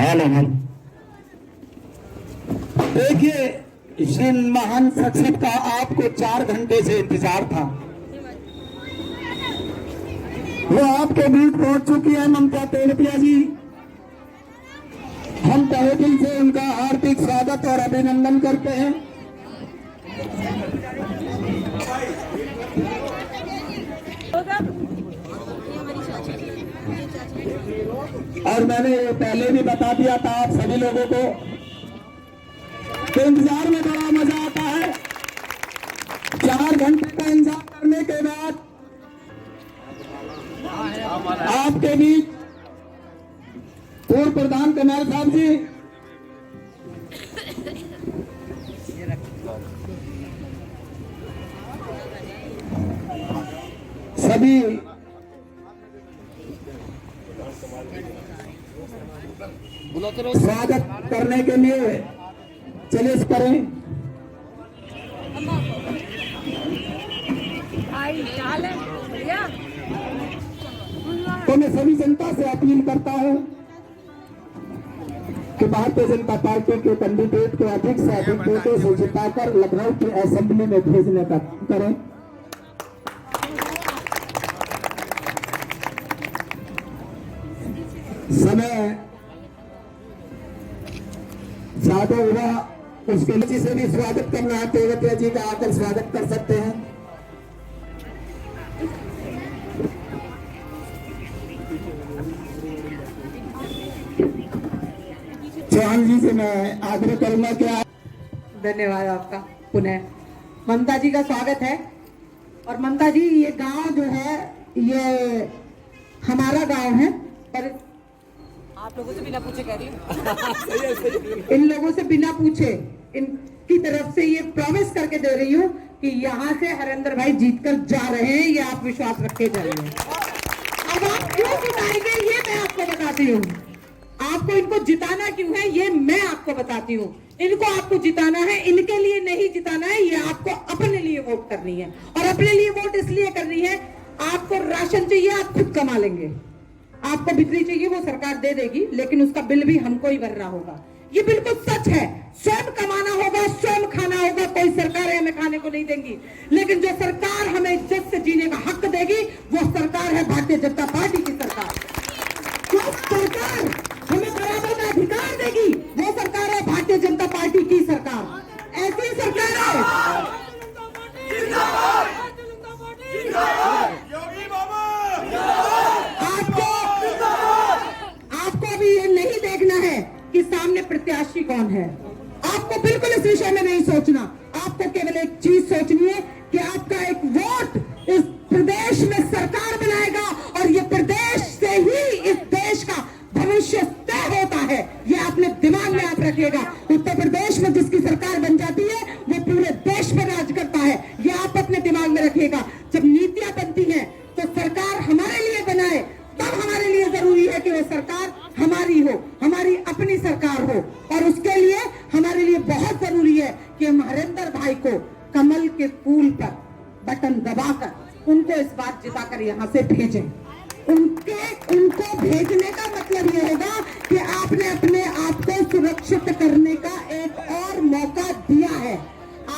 हाल है। देखिए, इस महान शख्सियत का आपको 4 घंटे से इंतजार था। वो आपके बीच पहुंच चुकी है, ममता तेलपिया जी। हम तहे दिल से उनका हार्दिक स्वागत और अभिनंदन करते हैं। और मैंने पहले भी बता दिया था आप सभी लोगों को कि इंतजार में बड़ा मजा आता है। 4 घंटे का इंतजार करने के बाद आपके बीच पूर्व प्रधान कमाल साहब जी, सभी स्वागत करने के लिए चले करें। तो मैं सभी जनता से अपील करता हूं कि भारतीय जनता पार्टी के कैंडिडेट को अधिक से अधिक वोटों से जिताकर लखनऊ की असेंबली में भेजने का करें। समय ज्यादा हुआ, उसके लिए से भी स्वागत करना है। तेवतिया जी का आकर स्वागत कर सकते हैं। चौहान जी से मैं आग्रह करूंगा कि आप। धन्यवाद आपका। पुनः ममता जी का स्वागत है। और ममता जी, ये गांव जो है ये हमारा गांव है, पर आप लोगों से बिना पूछे कह रही हूँ। इन लोगों से बिना पूछे इनकी तरफ से ये प्रॉमिस करके दे रही हूँ कि यहाँ से हरेंद्र भाई जीतकर जा रहे हैं, ये आप विश्वास रखे जा रहे हैं। अब आप क्यों जिताएंगे ये मैं आपको बताती हूँ। आपको इनको जिताना क्यों है ये मैं आपको बताती हूँ। इनको आपको जिताना है, इनके लिए नहीं जिताना है। ये आपको अपने लिए वोट करनी है, और अपने लिए वोट इसलिए करनी है, आपको राशन चाहिए आप खुद कमा लेंगे, आपको बिजली चाहिए वो सरकार दे देगी, लेकिन उसका बिल भी हमको ही भरना होगा। ये बिल्कुल सच है। स्वयं कमाना होगा, स्वयं खाना होगा, कोई सरकार हमें खाने को नहीं देंगी। लेकिन जो सरकार हमें इज्जत से जीने का हक देगी वो सरकार है भारतीय जनता पार्टी की सरकार। जो सरकार हमें बराबर का अधिकार देगी वो सरकार है भारतीय जनता पार्टी की सरकार। ऐसी सरकार है। आपको अभी ये नहीं देखना है कि सामने प्रत्याशी कौन है। आपको बिल्कुल इस विषय में नहीं सोचना। आपको केवल एक चीज सोचनी है कि आपका एक वोट इस प्रदेश में सरकार बनाएगा, और ये प्रदेश से ही इस देश का भविष्य तय होता है। ये अपने दिमाग में आप रखिएगा। उत्तर प्रदेश में जिसकी सरकार बन जाती है वो पूरे देश में राज करता है। ये आप अपने दिमाग में रखिएगा। जब नीतियां बनती हैं तो सरकार हमारे लिए बनाए, तब हमारे लिए जरूरी है कि वो सरकार हमारी हो, हमारी अपनी सरकार हो। और उसके लिए हमारे लिए बहुत जरूरी है कि हम हरेंद्र भाई को कमल के फूल पर बटन दबाकर उनको इस बार जिताकर यहाँ से भेजें। उनको भेजने का मतलब ये होगा कि आपने अपने आप को सुरक्षित करने का एक और मौका दिया है।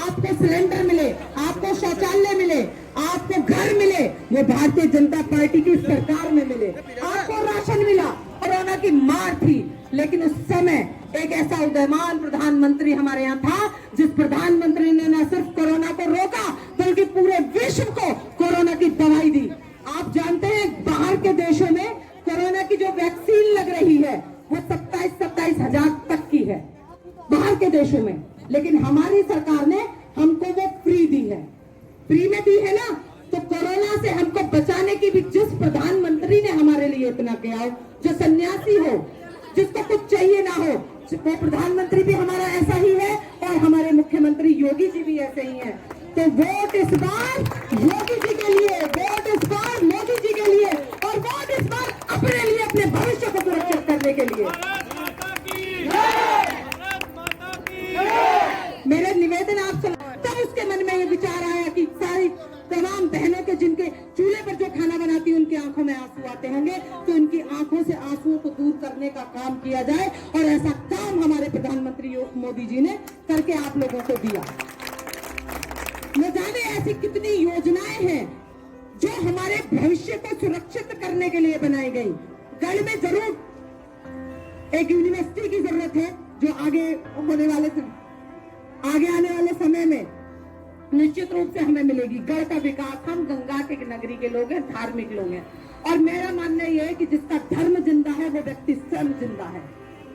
आपको सिलेंडर मिले, आपको शौचालय मिले, आपको घर मिले, ये भारतीय जनता पार्टी की सरकार में मिले। आपको राशन मिला, कोरोना की मार थी, लेकिन उस समय एक ऐसा उदयमान प्रधानमंत्री हमारे यहाँ था जिस प्रधानमंत्री ने न सिर्फ कोरोना को रोका बल्कि पूरे विश्व को कोरोना की दवाई दी। आप जानते हैं बाहर के देशों में कोरोना की जो वैक्सीन लग रही है वो 27 हजार तक की है बाहर के देशों में, लेकिन हमारी सरकार ने हमको वो फ्री दी है। फ्री में दी है ना, तो कोरोना से हमको बचाने की भी जिस प्रधानमंत्री ने हमारे लिए इतना किया हो, जो सन्यासी हो, जिसको कुछ चाहिए ना हो, वो प्रधानमंत्री भी हमारा ऐसा ही है, और हमारे मुख्यमंत्री योगी जी भी ऐसे ही हैं। तो वोट इस बार योगी जी के लिए, वोट इस बार मोदी जी के लिए, और वोट इस बार अपने लिए, अपने भविष्य को सुरक्षित करने के लिए। मेरे निवेदन आप सब, तब उसके मन में ये विचार आया कि सारी तमाम बहनों के जिनके चूल्हे पर जो खाना बनाती है उनकी आंखों में आंसू आते होंगे, तो उनकी की आंखों से आंसुओं को दूर करने का काम किया जाए, और ऐसा काम हमारे प्रधानमंत्री मोदी जी ने करके आप लोगों को दिया। न जाने ऐसी कितनी योजनाएं हैं जो हमारे भविष्य को सुरक्षित करने के लिए बनाई गई। गढ़ में जरूर एक यूनिवर्सिटी की जरूरत है जो आगे आने वाले समय में निश्चित रूप से हमें मिलेगी। गढ़ का विकास, हम गंगा के नगरी के लोग हैं, धार्मिक लोग हैं, और मेरा मानना यह है कि जिसका धर्म जिंदा है वो व्यक्ति स्वयं जिंदा है।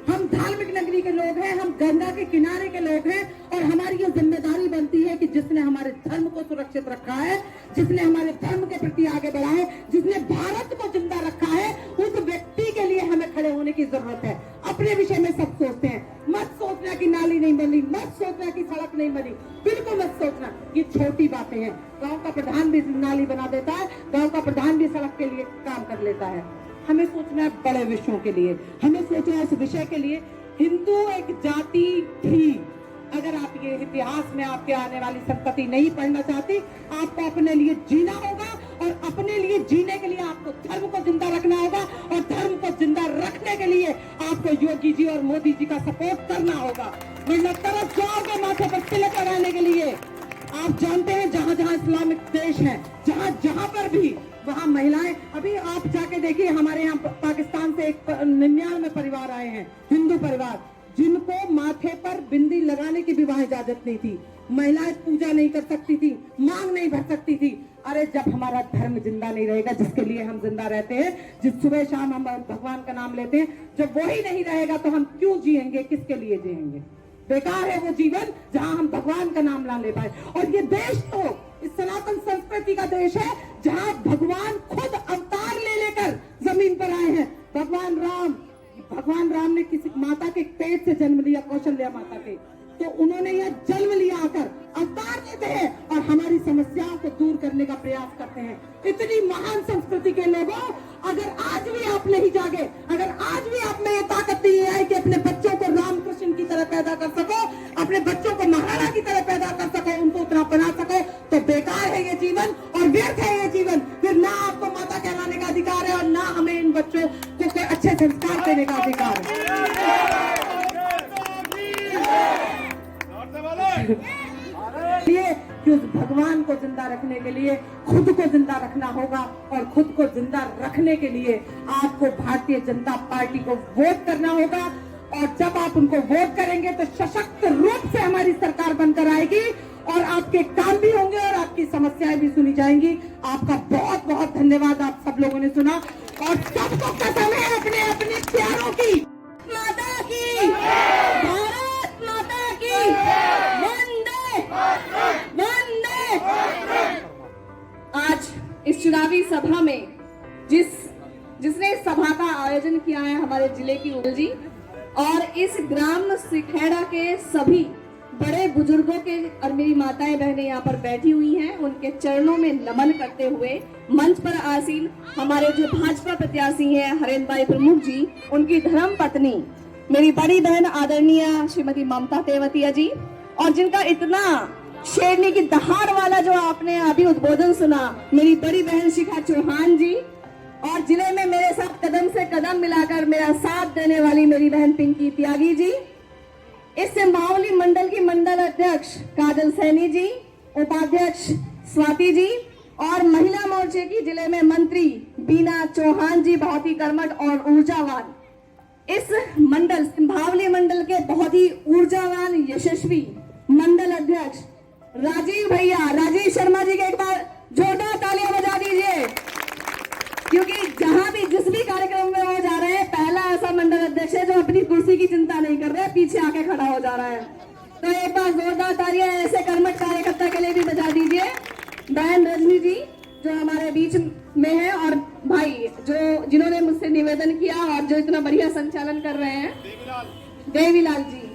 हम धार्मिक नगरी के लोग हैं, हम गंगा के किनारे के लोग हैं, और हमारी ये जिम्मेदारी बनती है कि जिसने हमारे धर्म को सुरक्षित रखा है, जिसने हमारे धर्म के प्रति आगे बढ़ा है, जिसने भारत को जिंदा रखा है, उस व्यक्ति के लिए हमें खड़े होने की जरूरत है। अपने विषय में सब सोचते हैं, मत सोचना कि नाली नहीं बनी, मत सोचना कि सड़क नहीं बनी, बिल्कुल मत सोचना, ये छोटी बातें हैं। गांव का प्रधान भी नाली बना देता है, गांव का प्रधान भी सड़क के लिए काम कर लेता है। हमें सोचना है बड़े विषयों के लिए, हमें सोचना है इस विषय के लिए। हिंदू एक जाति थी। अगर आप ये इतिहास में आपके आने वाली संपत्ति नहीं पढ़ना चाहती, आपको अपने लिए जीना होगा, और अपने लिए जीने के लिए आपको धर्म को जिंदा रखना होगा, और धर्म को जिंदा रखने के लिए आपको योगी जी और मोदी जी का सपोर्ट करना होगा। वरना तरफ जाओगे माथे पर तिलक लगाने के लिए। आप जानते हैं जहां जहां इस्लामिक देश है, जहां जहां पर भी वहां महिलाएं, अभी आप जाके देखिए हमारे यहाँ पाकिस्तान से एक 99 परिवार आए हैं, हिंदू परिवार, जिनको माथे पर बिंदी लगाने की भी वहां इजाजत नहीं थी। महिलाएं पूजा नहीं कर सकती थी, मांग नहीं भर सकती थी। अरे जब हमारा धर्म जिंदा नहीं रहेगा, जिसके लिए हम जिंदा रहते हैं, जिस सुबह शाम हम भगवान का नाम लेते हैं, जब वही नहीं रहेगा तो हम क्यों जिएंगे, किसके लिए जिएंगे? बेकार है वो जीवन जहां हम भगवान का नाम ना ले पाए। और ये देश तो इस सनातन संस्कृति का देश है जहां भगवान खुद अवतार ले लेकर जमीन पर आए हैं। भगवान राम ने किसी माता के पेट से जन्म लिया, कौशल्या माता के, तो उन्होंने यह जन्म लिया आकर अवतार लेते हैं और हमारी समस्याओं को दूर करने का प्रयास करते हैं। इतनी महान संस्कृति के लोगों, अगर आज भी आप नहीं जागे, अगर आज भी आप में ये ताकत नहीं है कि अपने बच्चों को रामकृष्ण की तरह पैदा कर सको, अपने बच्चों को महाराणा की तरह पैदा कर सको, उनको उतना बना सको, तो बेकार है ये जीवन और व्यर्थ है ये जीवन। फिर ना आपको माता कहलाने का अधिकार है और ना हमें इन बच्चों को कोई अच्छे संस्कार देने का अधिकार है। कि उस भगवान को जिंदा रखने के लिए खुद को जिंदा रखना होगा, और खुद को जिंदा रखने के लिए आपको भारतीय जनता पार्टी को वोट करना होगा। और जब आप उनको वोट करेंगे तो सशक्त रूप से हमारी सरकार बनकर आएगी, और आपके काम भी होंगे और आपकी समस्याएं भी सुनी जाएंगी। आपका बहुत बहुत धन्यवाद, आप सब लोगों ने सुना, और सबको कसम है अपने अपने प्यारों की, माता की, भारत माता की, वंदे वंदे। आज इस चुनावी सभा में जिसने इस सभा का आयोजन किया है हमारे जिले की उल जी, और इस ग्राम सिखेड़ा के सभी बड़े बुजुर्गों के और मेरी माताएं बहनें यहाँ पर बैठी हुई हैं, उनके चरणों में नमन करते हुए मंच पर आसीन हमारे जो भाजपा प्रत्याशी हैं हरेंद्र भाई प्रमुख जी, उनकी धर्म पत्नी मेरी बड़ी बहन आदरणीय श्रीमती ममता तेवतिया जी, और जिनका इतना शेरनी की दहाड़ वाला जो आपने अभी उद्बोधन सुना, मेरी बड़ी बहन शिखा चौहान जी, और जिले में मेरे साथ कदम से कदम मिलाकर मेरा साथ देने वाली मेरी बहन पिंकी त्यागी जी, इस मावली मंडल की मंडल अध्यक्ष काजल सैनी जी, उपाध्यक्ष स्वाति जी, और महिला मोर्चे की जिले में मंत्री बीना चौहान जी, बहुत ही कर्मठ और ऊर्जावान। इस मंडल भावली मंडल के बहुत ही ऊर्जावान यशस्वी मंडल अध्यक्ष राजीव शर्मा जी के एक बार जोरदार तालियां बजा दीजिए, क्योंकि जहां भी जिस भी कार्यक्रम में वो जा रहे हैं, पहला ऐसा मंडल अध्यक्ष है जो अपनी कुर्सी की चिंता नहीं कर रहा है, पीछे आके खड़ा हो जा रहा है। तो एक बार जोरदार तालियां ऐसे कर्मठ कार्यकर्ता के लिए भी बजा दीजिए। बहन रजनी जी जो हमारे बीच में है, और भाई जिन्होंने मुझसे निवेदन किया और जो इतना बढ़िया संचालन कर रहे हैं, देवीलाल जी,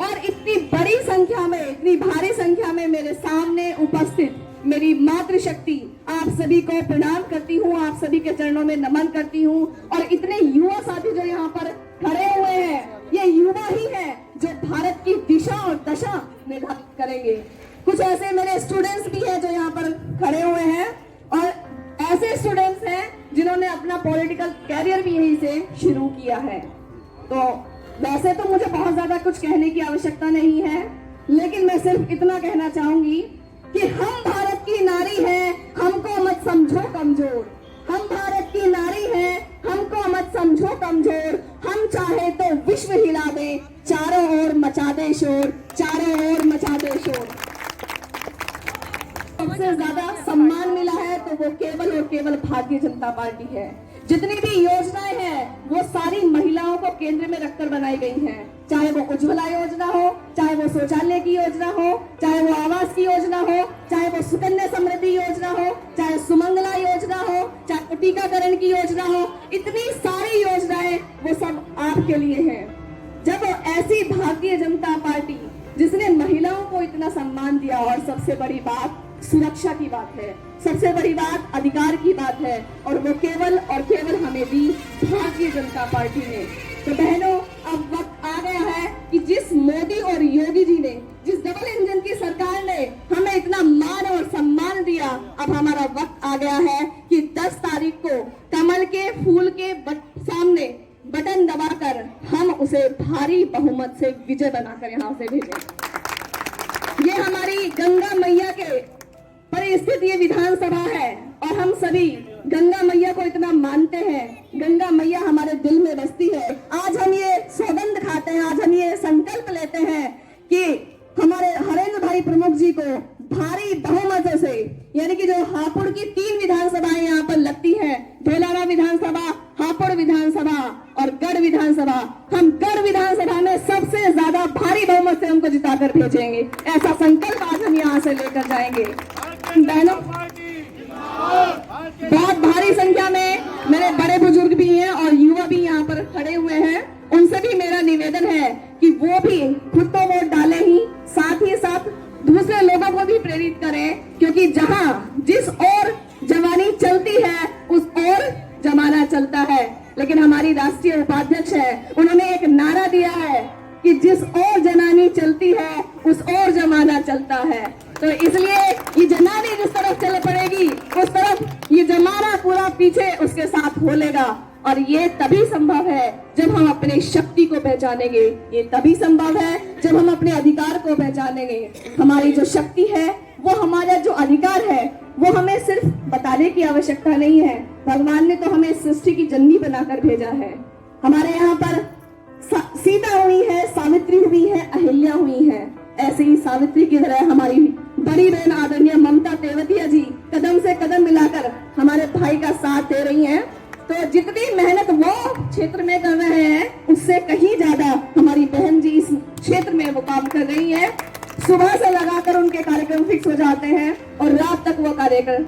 और इतनी बड़ी संख्या में, इतनी भारी संख्या में मेरे सामने उपस्थित मेरी मातृशक्ति, आप सभी को प्रणाम करती हूँ, आप सभी के चरणों में नमन करती हूँ। और इतने युवा साथी जो यहाँ पर खड़े हुए हैं, ये युवा ही है जो भारत की दिशा और दशा निर्धारित करेंगे। कुछ ऐसे मेरे स्टूडेंट्स भी हैं जो यहाँ पर खड़े हुए हैं, और ऐसे स्टूडेंट्स हैं जिन्होंने अपना पॉलिटिकल कैरियर भी यहीं से शुरू किया है। तो वैसे तो मुझे बहुत ज्यादा कुछ कहने की आवश्यकता नहीं है, लेकिन मैं सिर्फ इतना कहना चाहूंगी कि हम भारत की नारी हैं, हमको मत समझो कमजोर। हम भारत की नारी हैं, हमको मत समझो कमजोर। हम चाहे तो विश्व हिला दे, चारों ओर मचा दे शोर, चारों ओर मचा दे शोर। सबसे ज्यादा सम्मान मिला है तो वो केवल और केवल भारतीय जनता पार्टी है। जितनी भी योजनाएं हैं वो सारी महिलाओं को केंद्र में रखकर बनाई गई हैं। चाहे वो उज्ज्वला योजना हो, चाहे वो शौचालय की योजना हो, चाहे वो आवास की योजना हो, चाहे वो सुकन्या समृद्धि योजना हो, चाहे सुमंगला योजना हो, चाहे वो टीकाकरण की योजना हो, इतनी सारी योजनाएं वो सब आपके लिए हैं। जब ऐसी भारतीय जनता पार्टी जिसने महिलाओं को इतना सम्मान दिया, और सबसे बड़ी बात सुरक्षा की बात है, सबसे बड़ी बात अधिकार की बात है, और वो केवल और केवल हमें दी भारतीय जनता पार्टी ने। तो बहनों, अब वक्त आ गया है कि जिस मोदी और योगी जी ने, जिस डबल इंजन की सरकार ने हमें इतना मान और सम्मान दिया, अब हमारा वक्त आ गया है कि 10 तारीख को कमल के फूल के सामने बटन दबाकर हम उसे भारी बहुमत से विजय बनाकर यहाँ से भेजें। ये हमारी गंगा मैया के परिस्थित ये विधानसभा है, और हम सभी गंगा मैया को इतना मानते हैं। गंगा मैया हमारे दिल में बसती है। आज हम ये सौगंध खाते हैं, आज हम ये संकल्प लेते हैं कि हमारे हरेंद्र भाई प्रमुख जी को भारी बहुमत से, यानी कि जो हापुड़ की 3 विधानसभाएं यहाँ पर लगती हैं, धोलारा विधानसभा, हापुड़ विधानसभा और गढ़ विधानसभा, हम गढ़ विधानसभा में सबसे ज्यादा भारी बहुमत से हमको जिताकर भेजेंगे। ऐसा संकल्प आज हम यहाँ से लेकर जाएंगे। बहनों, बहुत भारी संख्या में मेरे बड़े बुजुर्ग भी हैं और युवा भी यहाँ पर खड़े हुए हैं। उनसे भी मेरा निवेदन है कि वो भी खुद तो वोट डालें ही, साथ ही साथ दूसरे लोगों को भी प्रेरित करें, क्योंकि जहाँ जिस ओर जवानी चलती है उस ओर जमाना चलता है। लेकिन हमारी राष्ट्रीय उपाध्यक्ष है, उन्होंने एक नारा दिया है कि जिस ओर जनानी चलती है उस ओर जमाना चलता है। तो इसलिए ये जनानी जिस तरफ चल पड़ेगी उस तरफ ये जमाना पूरा पीछे उसके साथ होलेगा। और ये तभी संभव है जब हम अपनी शक्ति को पहचानेंगे, ये तभी संभव है जब हम अपने अधिकार को पहचानेंगे। हमारी जो शक्ति है, वो हमारा जो अधिकार है, वो हमें सिर्फ बताने की आवश्यकता नहीं है। भगवान ने तो हमें सृष्टि की जननी बनाकर भेजा है। हमारे यहाँ पर सीता हुई है, सावित्री हुई है, अहिल्या हुई है। ऐसे ही सावित्री की तरह हमारी बड़ी बहन आदरणीय ममता तेवतिया जी कदम से कदम मिलाकर हमारे भाई का साथ दे रही हैं। तो जितनी मेहनत वो क्षेत्र में कर रहे हैं, उससे कहीं ज्यादा हमारी बहन जी इस क्षेत्र में वो काम कर रही है। सुबह से लगाकर उनके कार्यक्रम फिक्स हो जाते हैं और रात तक वो कार्यक्रम